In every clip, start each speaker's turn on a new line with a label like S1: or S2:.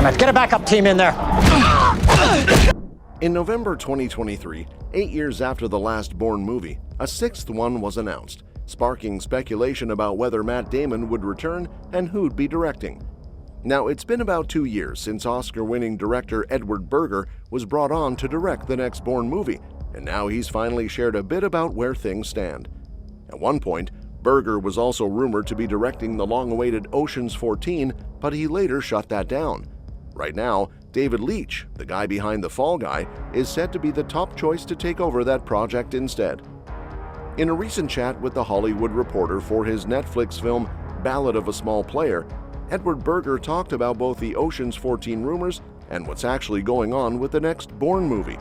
S1: damn it. Get a backup team in there.
S2: In November 2023, 8 years after the last Bourne movie, a sixth one was announced, sparking speculation about whether Matt Damon would return and who'd be directing. Now, it's been about 2 years since Oscar-winning director Edward Berger was brought on to direct the next Bourne movie, and now he's finally shared a bit about where things stand. At one point, Berger was also rumored to be directing the long-awaited Ocean's 14, but he later shut that down. Right now, David Leitch, the guy behind The Fall Guy, is said to be the top choice to take over that project instead. In a recent chat with The Hollywood Reporter for his Netflix film Ballad of a Small Player, Edward Berger talked about both the Ocean's 14 rumors and what's actually going on with the next Bourne movie.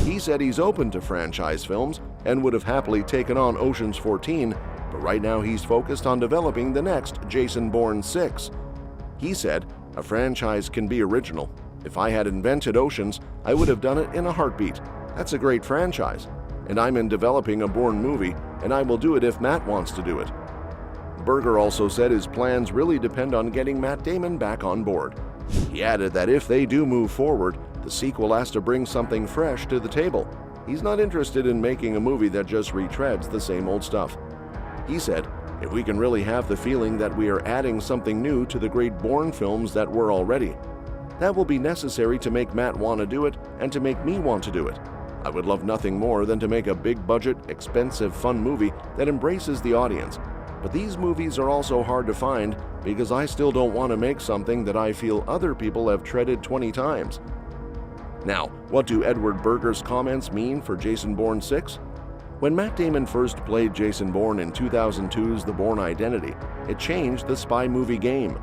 S2: He said he's open to franchise films and would have happily taken on Ocean's 14, but right now he's focused on developing the next Jason Bourne 6. He said, "A franchise can be original. If I had invented Oceans, I would have done it in a heartbeat. That's a great franchise. And I'm in developing a Bourne movie, and I will do it if Matt wants to do it." Berger also said his plans really depend on getting Matt Damon back on board. He added that if they do move forward, the sequel has to bring something fresh to the table. He's not interested in making a movie that just retreads the same old stuff. He said, "If we can really have the feeling that we are adding something new to the great Bourne films that were already, that will be necessary to make Matt want to do it and to make me want to do it. I would love nothing more than to make a big-budget, expensive, fun movie that embraces the audience. But these movies are also hard to find because I still don't want to make something that I feel other people have treaded 20 times. Now, what do Edward Berger's comments mean for Jason Bourne 6? When Matt Damon first played Jason Bourne in 2002's The Bourne Identity, it changed the spy movie game.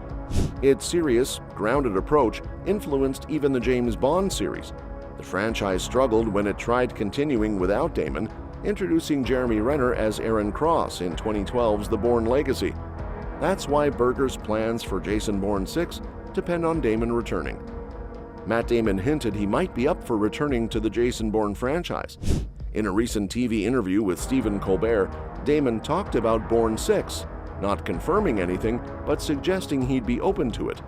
S2: Its serious, grounded approach influenced even the James Bond series. The franchise struggled when it tried continuing without Damon, introducing Jeremy Renner as Aaron Cross in 2012's The Bourne Legacy. That's why Berger's plans for Jason Bourne 6 depend on Damon returning. Matt Damon hinted he might be up for returning to the Jason Bourne franchise. In a recent TV interview with Stephen Colbert, Damon talked about Bourne 6, not confirming anything, but suggesting he'd be open to it.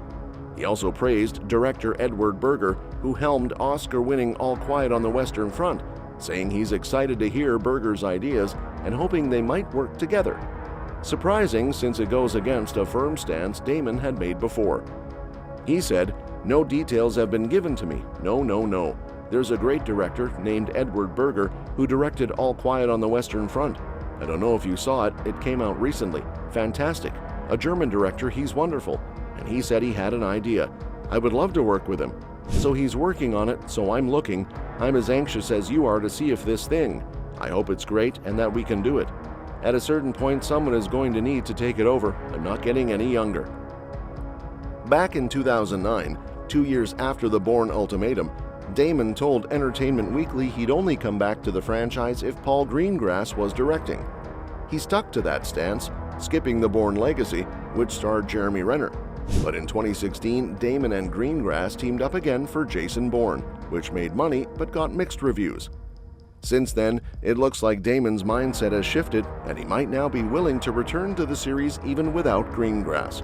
S2: He also praised director Edward Berger, who helmed Oscar-winning All Quiet on the Western Front, saying he's excited to hear Berger's ideas and hoping they might work together. Surprising, since it goes against a firm stance Damon had made before. He said, "No details have been given to me. No. There's a great director named Edward Berger who directed All Quiet on the Western Front. I don't know if you saw it, it came out recently. Fantastic. A German director, he's wonderful. And he said he had an idea. I would love to work with him. So he's working on it, so I'm looking. I'm as anxious as you are to see if this thing. I hope it's great and that we can do it. At a certain point, someone is going to need to take it over. I'm not getting any younger." Back in 2009, 2 years after the Bourne Ultimatum, Damon told Entertainment Weekly he'd only come back to the franchise if Paul Greengrass was directing. He stuck to that stance, skipping the Bourne Legacy, which starred Jeremy Renner. But in 2016, Damon and Greengrass teamed up again for Jason Bourne, which made money but got mixed reviews. Since then, it looks like Damon's mindset has shifted and he might now be willing to return to the series even without Greengrass.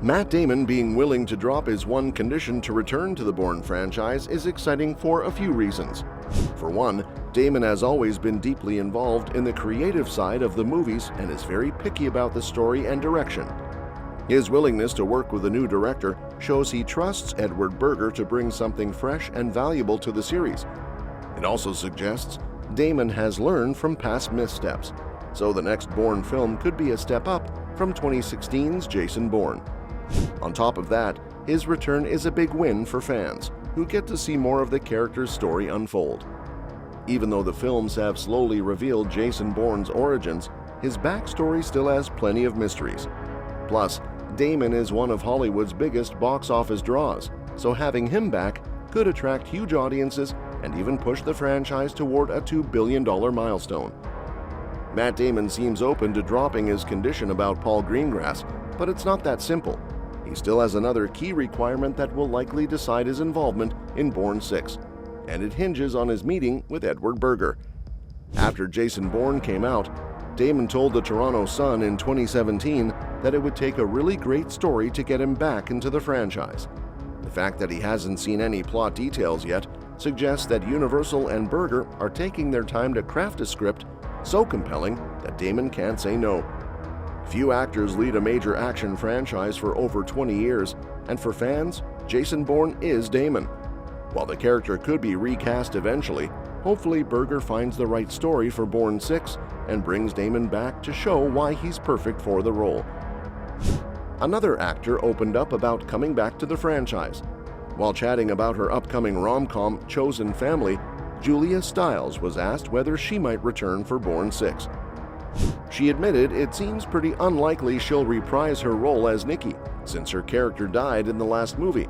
S2: Matt Damon being willing to drop his one condition to return to the Bourne franchise is exciting for a few reasons. For one, Damon has always been deeply involved in the creative side of the movies and is very picky about the story and direction. His willingness to work with a new director shows he trusts Edward Berger to bring something fresh and valuable to the series. It also suggests Damon has learned from past missteps, so the next Bourne film could be a step up from 2016's Jason Bourne. On top of that, his return is a big win for fans, who get to see more of the character's story unfold. Even though the films have slowly revealed Jason Bourne's origins, his backstory still has plenty of mysteries. Plus, Damon is one of Hollywood's biggest box office draws, so having him back could attract huge audiences and even push the franchise toward a $2 billion milestone. Matt Damon seems open to dropping his condition about Paul Greengrass, but it's not that simple. He still has another key requirement that will likely decide his involvement in Bourne 6, and it hinges on his meeting with Edward Berger. After Jason Bourne came out, Damon told the Toronto Sun in 2017 that it would take a really great story to get him back into the franchise. The fact that he hasn't seen any plot details yet suggests that Universal and Berger are taking their time to craft a script so compelling that Damon can't say no. Few actors lead a major action franchise for over 20 years, and for fans, Jason Bourne is Damon. While the character could be recast eventually, hopefully Berger finds the right story for Bourne 6 and brings Damon back to show why he's perfect for the role. Another actor opened up about coming back to the franchise. While chatting about her upcoming rom-com Chosen Family, Julia Stiles was asked whether she might return for Bourne 6. She admitted it seems pretty unlikely she'll reprise her role as Nikki, since her character died in the last movie.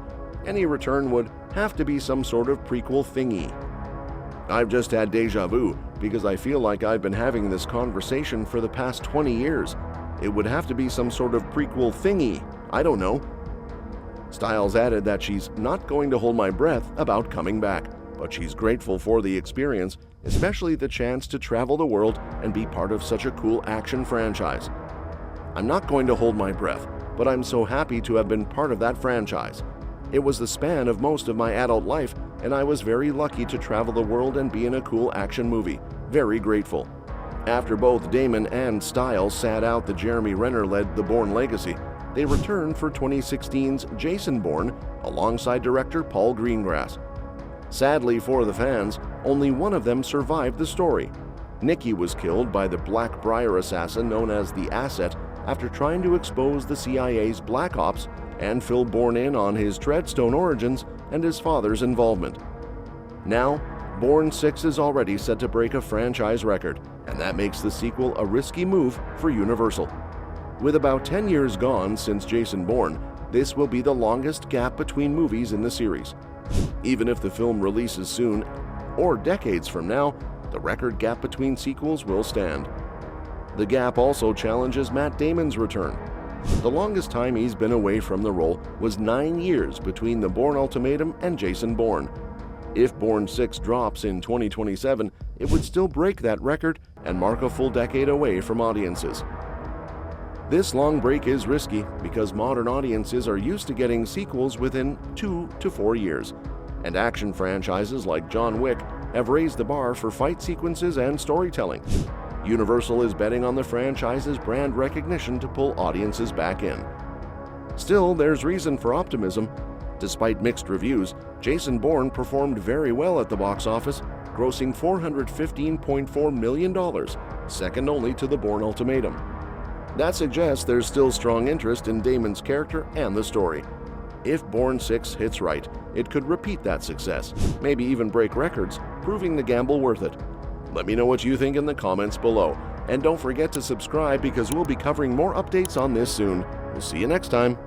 S2: Any return would have to be some sort of prequel thingy. I've just had deja vu because I feel like I've been having this conversation for the past 20 years. It would have to be some sort of prequel thingy. I don't know. Stiles added that she's not going to hold my breath about coming back, but she's grateful for the experience, especially the chance to travel the world and be part of such a cool action franchise. I'm not going to hold my breath, but I'm so happy to have been part of that franchise. It was the span of most of my adult life, and I was very lucky to travel the world and be in a cool action movie. Very grateful. After both Damon and Stiles sat out the Jeremy Renner-led The Bourne Legacy, they returned for 2016's Jason Bourne alongside director Paul Greengrass. Sadly for the fans, only one of them survived the story. Nikki was killed by the Blackbriar assassin known as the Asset after trying to expose the CIA's Black Ops and fill Bourne in on his Treadstone origins and his father's involvement. Now, Bourne 6 is already set to break a franchise record, and that makes the sequel a risky move for Universal. With about 10 years gone since Jason Bourne, this will be the longest gap between movies in the series. Even if the film releases soon, or decades from now, the record gap between sequels will stand. The gap also challenges Matt Damon's return. The longest time he's been away from the role was 9 years between the Bourne Ultimatum and Jason Bourne. If Bourne 6 drops in 2027, it would still break that record and mark a full decade away from audiences. This long break is risky because modern audiences are used to getting sequels within 2 to 4 years, and action franchises like John Wick have raised the bar for fight sequences and storytelling. Universal is betting on the franchise's brand recognition to pull audiences back in. Still, there's reason for optimism. Despite mixed reviews, Jason Bourne performed very well at the box office, grossing $415.4 million, second only to the Bourne Ultimatum. That suggests there's still strong interest in Damon's character and the story. If Bourne 6 hits right, it could repeat that success, maybe even break records, proving the gamble worth it. Let me know what you think in the comments below, and don't forget to subscribe because we'll be covering more updates on this soon. We'll see you next time.